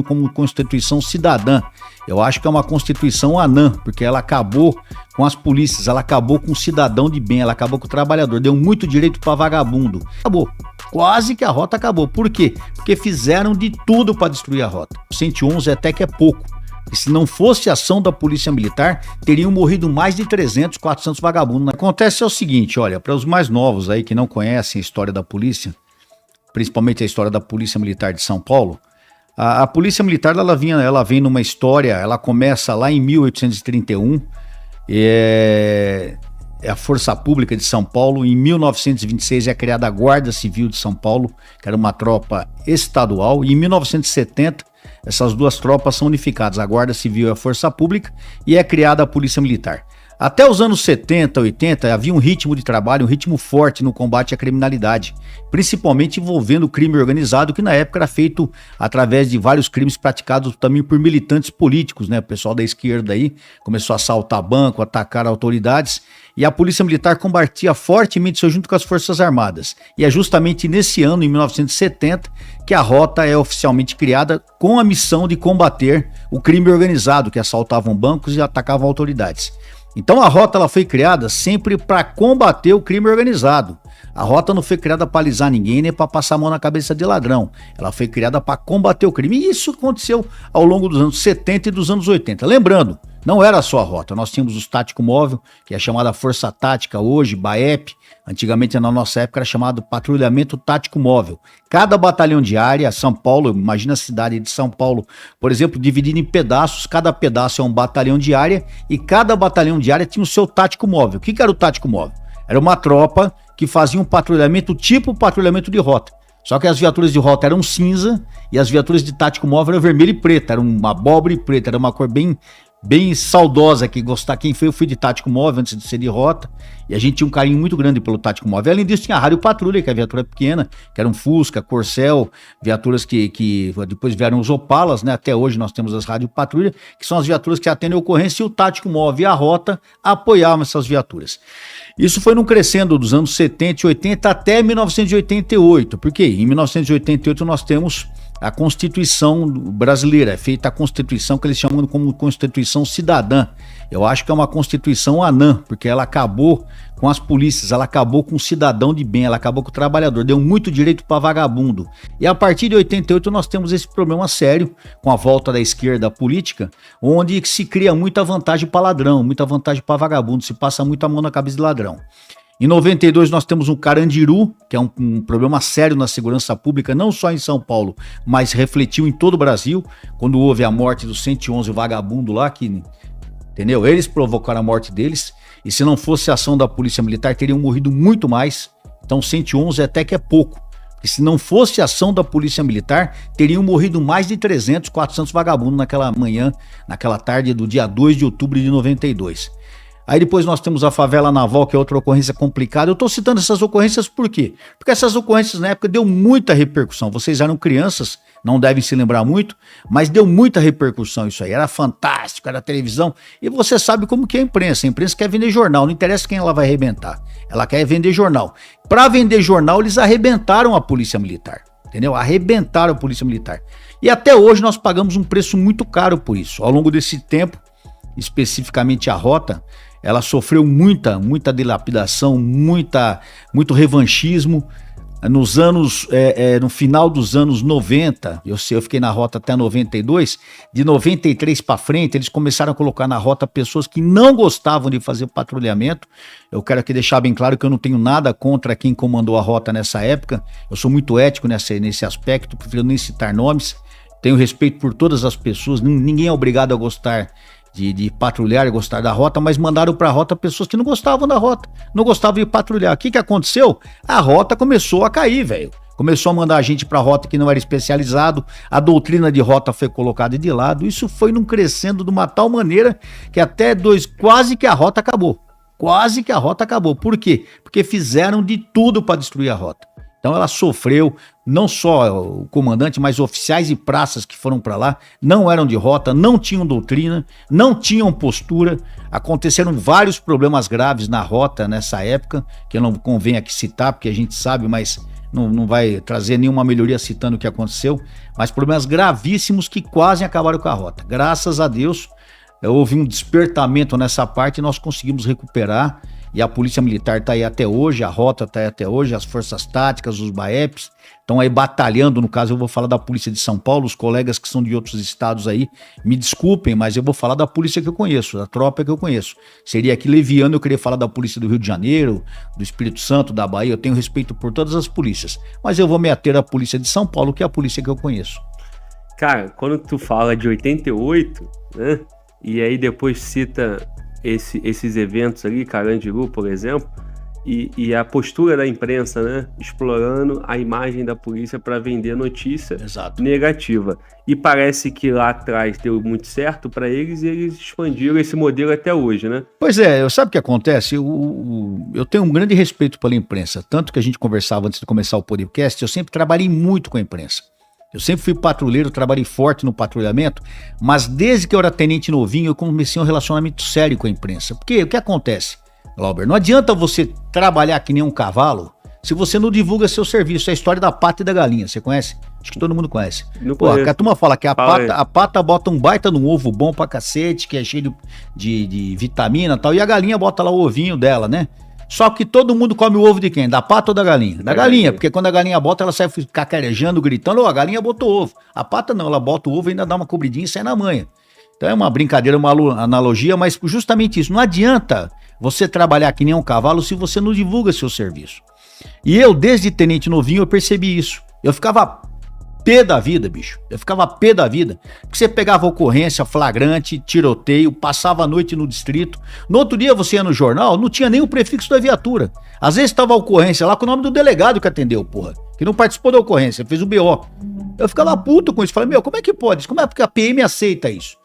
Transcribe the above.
como Constituição Cidadã. Eu acho que é uma Constituição anã, porque ela acabou com as polícias, ela acabou com o cidadão de bem, ela acabou com o trabalhador, deu muito direito para vagabundo. Acabou. Quase que a rota acabou. Por quê? Porque fizeram de tudo para destruir a rota. 111 até que é pouco. E se não fosse a ação da Polícia Militar, teriam morrido mais de 300, 400 vagabundos. Acontece o seguinte, olha, para os mais novos aí que não conhecem a história da polícia, principalmente a história da Polícia Militar de São Paulo, a Polícia Militar ela vem numa história, ela começa lá em 1831, é a Força Pública de São Paulo. Em 1926 é criada a Guarda Civil de São Paulo, que era uma tropa estadual, e em 1970 essas duas tropas são unificadas, a Guarda Civil e a Força Pública, e é criada a Polícia Militar. Até os anos 70, 80, havia um ritmo de trabalho, um ritmo forte no combate à criminalidade, principalmente envolvendo o crime organizado, que na época era feito através de vários crimes praticados também por militantes políticos, né? O pessoal da esquerda aí começou a assaltar banco, atacar autoridades, e a Polícia Militar combatia fortemente isso junto com as Forças Armadas. E é justamente nesse ano, em 1970, que a rota é oficialmente criada com a missão de combater o crime organizado, que assaltavam bancos e atacavam autoridades. Então a rota ela foi criada sempre para combater o crime organizado. A rota não foi criada para alisar ninguém, nem para passar a mão na cabeça de ladrão. Ela foi criada para combater o crime. E isso aconteceu ao longo dos anos 70 e dos anos 80. Lembrando, não era só a rota. Nós tínhamos os tático móvel, que é chamada Força Tática hoje, BAEP. Antigamente, na nossa época, era chamado Patrulhamento Tático Móvel. Cada batalhão de área, São Paulo, imagina a cidade de São Paulo, por exemplo, dividida em pedaços. Cada pedaço é um batalhão de área e cada batalhão de área tinha o seu tático móvel. O que era o tático móvel? Era uma tropa que fazia um patrulhamento tipo patrulhamento de rota. Só que as viaturas de rota eram cinza e as viaturas de tático móvel eram vermelho e preta. Era uma abóbora e preta, era uma cor bem saudosa, que gostar quem foi, eu fui de tático móvel antes de ser de rota, e a gente tinha um carinho muito grande pelo tático móvel. Além disso, tinha a rádio patrulha, que é a viatura pequena, que era um Fusca, Corcel, viaturas que depois vieram os Opalas, né? Até hoje nós temos as rádio patrulha, que são as viaturas que atendem a ocorrência, e o tático móvel e a rota apoiavam essas viaturas. Isso foi num crescendo dos anos 70 e 80 até 1988, porque em 1988 nós temos a Constituição brasileira, é feita a Constituição que eles chamam como Constituição Cidadã. Eu acho que é uma Constituição anã, porque ela acabou com as polícias, ela acabou com o cidadão de bem, ela acabou com o trabalhador, deu muito direito para vagabundo. E a partir de 88 nós temos esse problema sério com a volta da esquerda política, onde se cria muita vantagem para ladrão, muita vantagem para vagabundo, se passa muito a mão na cabeça de ladrão. Em 92 nós temos um Carandiru, que é um problema sério na segurança pública, não só em São Paulo, mas refletiu em todo o Brasil, quando houve a morte dos 111 vagabundos lá, que, entendeu? Eles provocaram a morte deles, e se não fosse a ação da Polícia Militar, teriam morrido muito mais. Então 111 até que é pouco, porque se não fosse a ação da Polícia Militar, teriam morrido mais de 300, 400 vagabundos naquela manhã, naquela tarde do dia 2 de outubro de 92. Aí depois nós temos a favela naval, que é outra ocorrência complicada. Eu estou citando essas ocorrências por quê? Porque essas ocorrências na época deu muita repercussão. Vocês eram crianças, não devem se lembrar muito, mas deu muita repercussão isso aí. Era fantástico, era televisão. E você sabe como que é a imprensa. A imprensa quer vender jornal, não interessa quem ela vai arrebentar. Ela quer vender jornal. Para vender jornal, eles arrebentaram a Polícia Militar. Entendeu? Arrebentaram a Polícia Militar. E até hoje nós pagamos um preço muito caro por isso. Ao longo desse tempo, especificamente a rota, ela sofreu muita dilapidação, muito revanchismo. No final dos anos 90, eu fiquei na rota até 92, de 93 para frente, eles começaram a colocar na rota pessoas que não gostavam de fazer patrulhamento. Eu quero aqui deixar bem claro que eu não tenho nada contra quem comandou a rota nessa época, eu sou muito ético nesse aspecto, prefiro nem citar nomes, tenho respeito por todas as pessoas, ninguém é obrigado a gostar de patrulhar e gostar da rota, mas mandaram para a rota pessoas que não gostavam da rota, não gostavam de patrulhar. O que aconteceu? A rota começou a cair, velho. Começou a mandar a gente para a rota que não era especializado, a doutrina de rota foi colocada de lado, isso foi num crescendo de uma tal maneira que quase que a rota acabou. Quase que a rota acabou. Por quê? Porque fizeram de tudo para destruir a rota. Então ela sofreu, não só o comandante, mas oficiais e praças que foram para lá, não eram de rota, não tinham doutrina, não tinham postura. Aconteceram vários problemas graves na rota nessa época, que eu não convenho aqui citar, porque a gente sabe, mas não vai trazer nenhuma melhoria citando o que aconteceu, mas problemas gravíssimos que quase acabaram com a rota. Graças a Deus, houve um despertamento nessa parte e nós conseguimos recuperar. E a Polícia Militar está aí até hoje, a rota está aí até hoje, as Forças Táticas, os BAEPs, estão aí batalhando. No caso, eu vou falar da Polícia de São Paulo, os colegas que são de outros estados aí, me desculpem, mas eu vou falar da polícia que eu conheço, da tropa que eu conheço. Seria aqui leviano eu querer falar da Polícia do Rio de Janeiro, do Espírito Santo, da Bahia, eu tenho respeito por todas as polícias, mas eu vou me ater à Polícia de São Paulo, que é a polícia que eu conheço. Cara, quando tu fala de 88, né, e aí depois cita esses eventos ali, Carandiru, por exemplo, e a postura da imprensa, né, explorando a imagem da polícia para vender notícia negativa. E parece que lá atrás deu muito certo para eles e eles expandiram esse modelo até hoje, né? Pois é, sabe o que acontece? Eu tenho um grande respeito pela imprensa, tanto que a gente conversava antes de começar o podcast, eu sempre trabalhei muito com a imprensa. Eu sempre fui patrulheiro, trabalhei forte no patrulhamento, mas desde que eu era tenente novinho, eu comecei um relacionamento sério com a imprensa. Porque o que acontece, Glauber? Não adianta você trabalhar que nem um cavalo se você não divulga seu serviço. É a história da pata e da galinha, você conhece? Acho que todo mundo conhece. Pô, a turma fala que a pata bota um baita num ovo bom pra cacete, que é cheio de vitamina e tal, e a galinha bota lá o ovinho dela, né? Só que todo mundo come o ovo de quem? Da pata ou da galinha? Da galinha, porque quando a galinha bota, ela sai cacarejando, gritando, a galinha botou ovo. A pata não, ela bota o ovo e ainda dá uma cobridinha e sai na manha. Então é uma brincadeira, uma analogia, mas justamente isso. Não adianta você trabalhar que nem um cavalo se você não divulga seu serviço. E eu, desde tenente novinho, eu percebi isso. Eu ficava pé da vida, bicho. Eu ficava pé da vida. Porque você pegava ocorrência, flagrante, tiroteio, passava a noite no distrito. No outro dia você ia no jornal, não tinha nem o prefixo da viatura. Às vezes tava a ocorrência lá com o nome do delegado que atendeu, porra. Que não participou da ocorrência, fez o BO. Eu ficava puto com isso. Falei, como é que pode? Como é que a PM aceita isso?